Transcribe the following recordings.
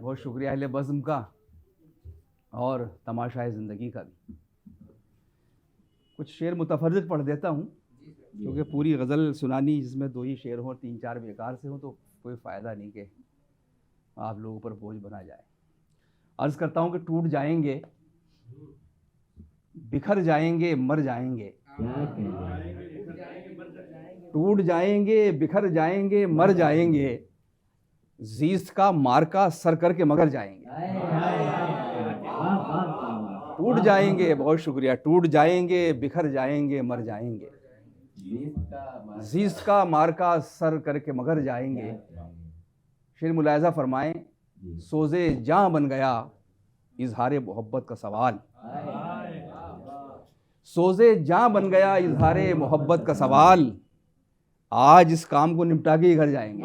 बहुत शुक्रिया अहले बज़्म का और तमाशाए ज़िंदगी का भी। कुछ शेर मुतफर्रिक़ पढ़ देता हूँ क्योंकि पूरी गज़ल सुनानी जिसमें 2 ही शेर हों और 3-4 बेकार से हों तो कोई फ़ायदा नहीं कि आप लोगों पर बोझ बना जाए। अर्ज़ करता हूँ कि टूट जाएंगे, बिखर जाएंगे, मर जाएंगे। टूट जाएंगे, बिखर जाएंगे, मर जाएंगे, ज़ीस्त का मार्का सर करके मगर जाएंगे। टूट जाएंगे, बहुत शुक्रिया। टूट जाएंगे, बिखर जाएंगे, मर जाएंगे, ज़ीस्त का मार्का सर करके मगर जाएंगे। शेर मुलाहिज़ा फरमाएं, सोज़े जाँ बन गया इज़हारे मोहब्बत का सवाल। सोज़े जाँ बन गया इज़हारे मोहब्बत का सवाल, आज इस काम को निपटा के ही घर जाएंगे।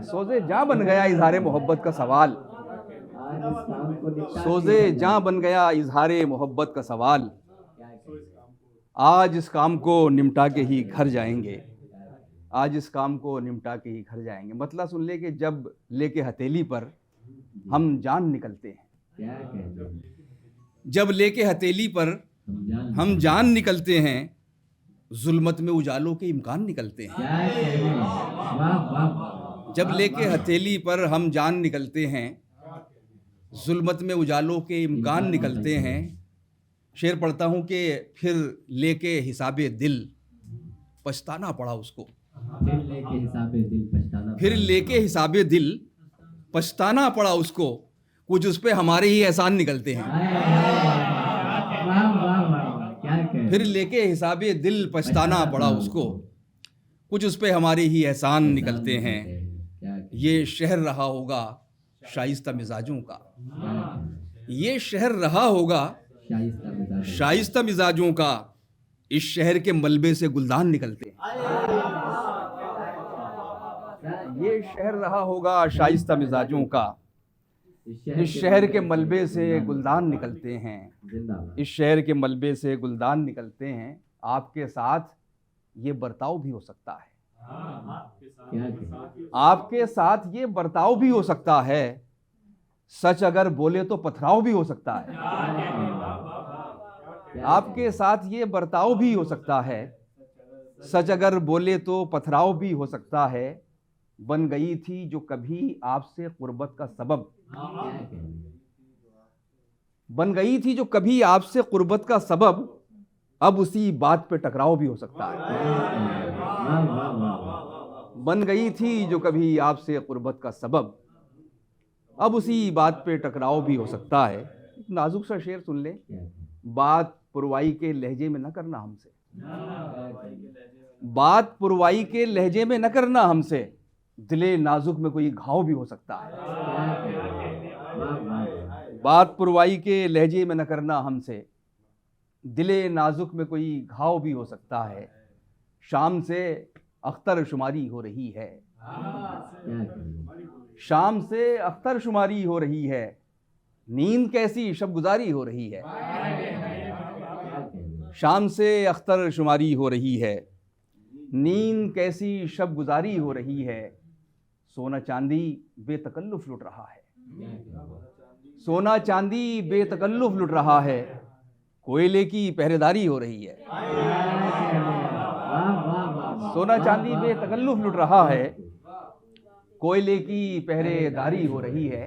सोज़े जाँ बन गया इज़हारे मोहब्बत का सवाल, सोज़े जाँ बन गया इज़हारे मोहब्बत का सवाल, आज इस काम को निपटा के ही घर जाएंगे। आज इस काम को निपटा के ही घर जाएंगे। मतलब सुन ले कि जब लेके हथेली पर हम जान निकलते हैं, जब लेके हथेली पर हम जान निकलते हैं, जुल्मत में उजालों के इम्कान निकलते हैं। जब लेके हथेली पर हम जान निकलते हैं, जुल्मत में उजालों के इम्कान निकलते हैं। शेर पढ़ता हूँ कि फिर लेके हिसाबे दिल पछताना पड़ा उसको। फिर लेके हिसाबे दिल पछताना पड़ा उसको, कुछ उस पे हमारे ही एहसान निकलते हैं। फिर लेके हिसाबे दिल पछताना पड़ा उसको, कुछ उस पे हमारे ही एहसान निकलते हैं। ये शहर रहा होगा शाइस्ता मिजाजों का, ये शहर रहा होगा शाइस्ता मिजाजों का, इस शहर के मलबे से गुलदान निकलते हैं। ये शहर रहा होगा शाइस्ता मिजाजों का, इस शहर के मलबे से गुलदान निकलते हैं। इस शहर के मलबे से गुलदान निकलते हैं। आपके साथ ये बर्ताव भी हो सकता है, आपके साथ ये बर्ताव भी हो सकता है, सच अगर बोले तो पथराव भी हो सकता है। आपके साथ ये बर्ताव भी हो सकता है, सच अगर बोले तो पथराव भी हो सकता है। बन गई थी जो कभी आपसे कुर्बत का सबब, बन गई थी जो कभी आपसे कुर्बत का सबब, अब उसी बात पे टकराव भी हो सकता है। बन गई थी जो कभी आपसे कुर्बत का सबब, अब उसी बात पे टकराव भी हो सकता है। एक नाजुक सा शेर सुन ले, बात पुरवाई के लहजे में न करना हमसे, बात पुरवाई के लहजे में न करना हमसे, दिले नाजुक में कोई घाव भी हो सकता है। बात पुरवाई के लहजे में न करना हमसे, दिले नाजुक में कोई घाव भी हो सकता है। शाम से अख्तर शुमारी हो रही है, शाम से अख्तर शुमारी हो रही है, नींद कैसी शब गुजारी हो रही है। शाम से अख्तर शुमारी हो रही है, नींद कैसी शब गुजारी हो रही है। सोना चांदी बेतकल्लुफ लुट रहा है, सोना चांदी बेतकल्लुफ लुट रहा है, कोयले की पहरेदारी हो रही है। सोना चांदी बेतकल्लुफ लुट रहा है, कोयले की पहरेदारी हो रही है।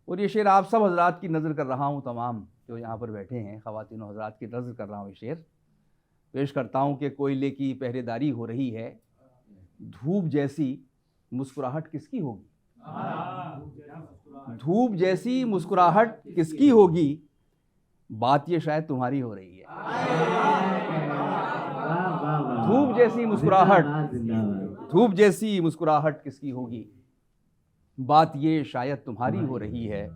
और ये शेर आप सब हजरात की नज़र कर रहा हूँ, तमाम जो यहाँ पर बैठे हैं ख़वातीन हजरात की नज़र कर रहा हूँ। ये शेर पेश करता हूँ कि कोयले की पहरेदारी हो रही है, धूप जैसी मुस्कुराहट किसकी होगी, धूप जैसी मुस्कुराहट किसकी होगी, बात ये शायद तुम्हारी हो रही है। धूप जैसी मुस्कुराहट, धूप जैसी मुस्कुराहट किसकी होगी, बात ये शायद तुम्हारी हो रही है।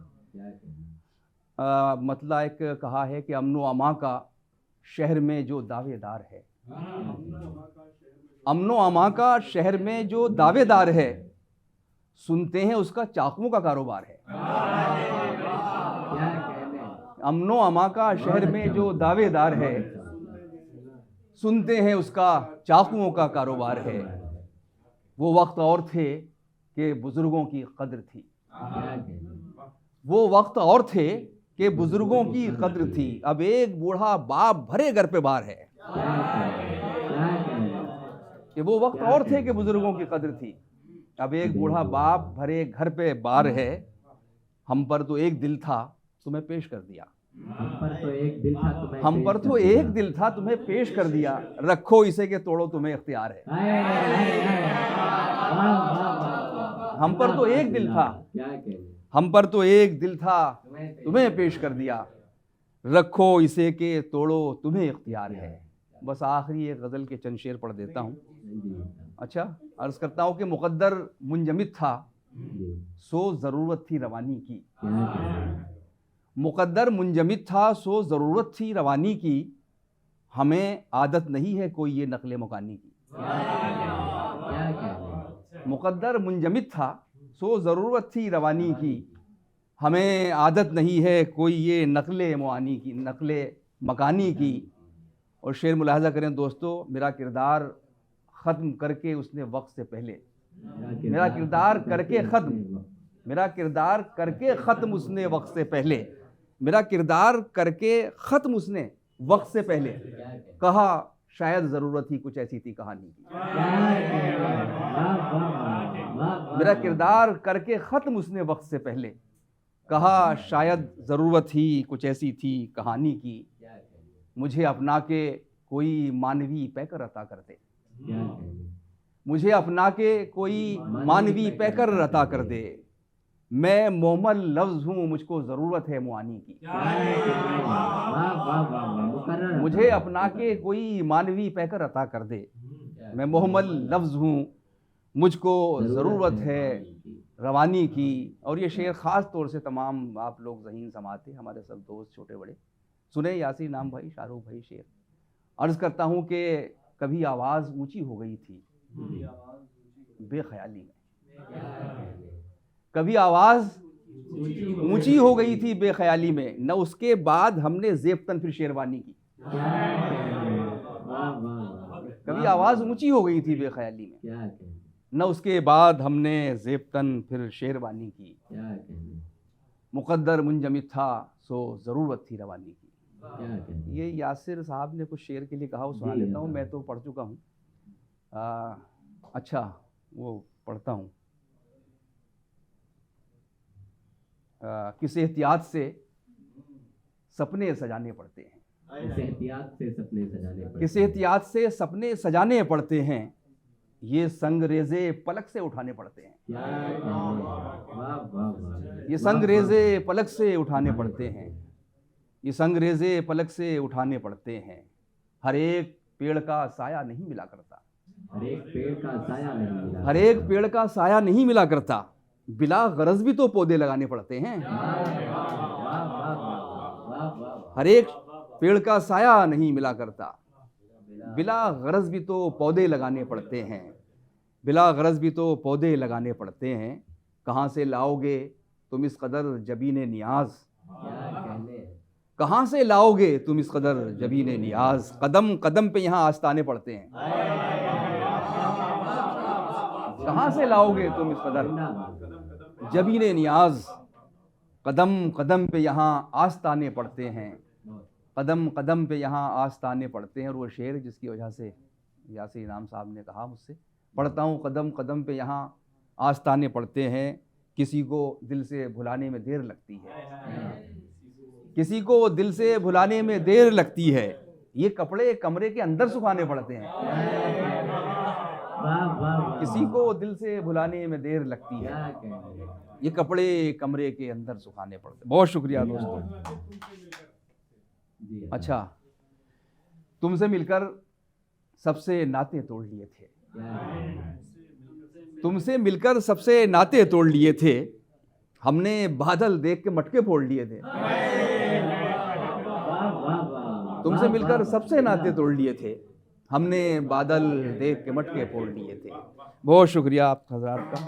मतलब एक कहा है कि अमनो अमा का शहर में जो दावेदार है, अमनो अमा का शहर में जो दावेदार है, सुनते हैं उसका चाकुओं का कारोबार है। अमनो अमा का शहर में जो दावेदार है, सुनते हैं उसका चाकुओं का कारोबार है। वो वक्त और थे कि बुजुर्गों की कद्र थी। क्या कहने, वो वक्त और थे कि बुजुर्गों की कद्र थी। अब एक बूढ़ा बाप भरे घर पे बार है। क्या कहने, कि वो वक्त और थे कि बुजुर्गों की कद्र थी। अब एक बूढ़ा बाप भरे घर पे बार है। हम पर तो एक दिल था तुम्हें पेश कर दिया। हम पर तो एक दिल था तुम्हें हम पर पेश तो कर दिया। एक दिल था तुम्हें पेश कर दिया। रखो इसे के तोड़ो तुम्हें इख्तियार है। हाय, हाय, हाय, वाह, वाह, वाह। हम पर तो एक दिल था, क्या कहने, हम पर तो एक दिल था तुम्हें पेश कर दिया। रखो इसे के तोड़ो तुम्हें इख्तियार है। बस आखिरी एक गज़ल के चंद शेर पढ़ देता हूँ। जी, अच्छा, अर्ज करता हूँ कि मुक़द्दर मुंजमिद था जी, सो ज़रूरत थी रवानी की। क्या कहने, मुक़द्दर मुंजमिद था सो ज़रूरत थी रवानी की। हमें आदत नहीं है कोई ये नक़ल मुकानी की। क्या कहने, मुक़द्दर मुंजमिद था सो ज़रूरत थी रवानी की। हमें आदत नहीं है कोई ये नक़ल मुआनी की, नक़ल मकानी की। और शेर मुलाहज़ा करें दोस्तों, मेरा किरदार ख़त्म करके उसने वक्त से पहले, मेरा किरदार करके ख़त्म, मेरा किरदार करके ख़त्म उसने वक्त से पहले, मेरा किरदार करके ख़त्म उसने वक्त से पहले। कहा शायद ज़रूरत ही कुछ ऐसी थी कहानी की। मेरा किरदार करके ख़त्म उसने वक्त से पहले। कहा शायद ज़रूरत ही कुछ ऐसी थी कहानी की। मुझे अपना के कोई मानवी पैकर अता कर दे। मुझे अपना के कोई मानवी पैकर अता कर दे। मैं मोहम्मद लफ्ज़ हूँ मुझको ज़रूरत है मुआनी की। मुझे अपना के कोई मानवी पैकर अता कर दे। मैं मोहम्मद लफ्ज़ हूँ मुझको ज़रूरत है रवानी की। और ये शेर ख़ास तौर से तमाम आप लोग ज़हीन समाते, हमारे सब दोस्त छोटे बड़े सुने। यासीर नाम भाई, शाहरुख भाई शेर। अर्ज़ करता हूँ कि कभी आवाज़ ऊंची हो गई थी बेख्याली में। कभी आवाज़ ऊंची हो गई थी बेख्याली में, न उसके बाद हमने ज़ेबतन फिर शेरवानी की। कभी आवाज़ ऊंची हो गई थी बेख्याली में, न उसके बाद हमने ज़ेबतन फिर शेरवानी की। मुक़द्दर मुंजमिद था सो ज़रूरत थी रवानी की। ये यासिर साहब ने कुछ शेर के लिए कहा, वो सुना लेता हूँ। मैं तो पढ़ चुका हूँ। अच्छा, वो पढ़ता हूँ। किस एहतियात से सपने सजाने पड़ते हैं। किस एहतियात से सपने सजाने पड़ते हैं। किस एहतियात से सपने सजाने पड़ते हैं। ये संगरेज़े पलक से उठाने पड़ते हैं। ये संगरेज़े पलक से उठाने पड़ते हैं। ये संगरेज़े पलक से उठाने पड़ते हैं। हर एक पेड़ का साया नहीं मिला करता। हर एक पेड़ का साया नहीं मिला। हर एक पेड़ का साया नहीं मिला करता। बिला गरज भी तो पौधे लगाने पड़ते हैं। हर एक पेड़ का साया नहीं मिला करता। बिला गरज भी तो पौधे लगाने पड़ते हैं। बिला गरज भी तो पौधे लगाने पड़ते हैं। कहाँ से लाओगे तुम इस कदर जबीने नियाज। कहाँ से लाओगे तुम इस कदर जबीने नियाज। कदम कदम पे यहाँ आस्ताने पड़ते हैं। कहाँ से लाओगे तुम इस कदर जबीने नियाज। कदम कदम पे यहाँ आस्ताने पड़ते हैं। कदम कदम पे यहाँ आस्ताने पड़ते हैं। और वो शेर जिसकी वजह से यासीर इनाम साहब ने कहा मुझसे, पढ़ता हूँ। कदम कदम पे यहाँ आस्ताने पड़ते हैं। किसी को दिल से भुलाने में देर लगती है। किसी को दिल से भुलाने में देर लगती है। ये कपड़े कमरे के अंदर सुखाने पड़ते हैं। किसी को दिल से भुलाने में देर लगती है। ये कपड़े कमरे के अंदर सुखाने पड़ते हैं। बहुत शुक्रिया दोस्तों। अच्छा, तुमसे मिलकर सबसे नाते तोड़ लिए थे। तुमसे मिलकर सबसे नाते तोड़ लिए थे। हमने बादल देख के मटके फोड़ लिए थे। तुमसे मिलकर सबसे नाते तोड़ लिए थे। हमने बादल देख के मटके फोड़ लिए थे। बहुत शुक्रिया आप हज़रात का।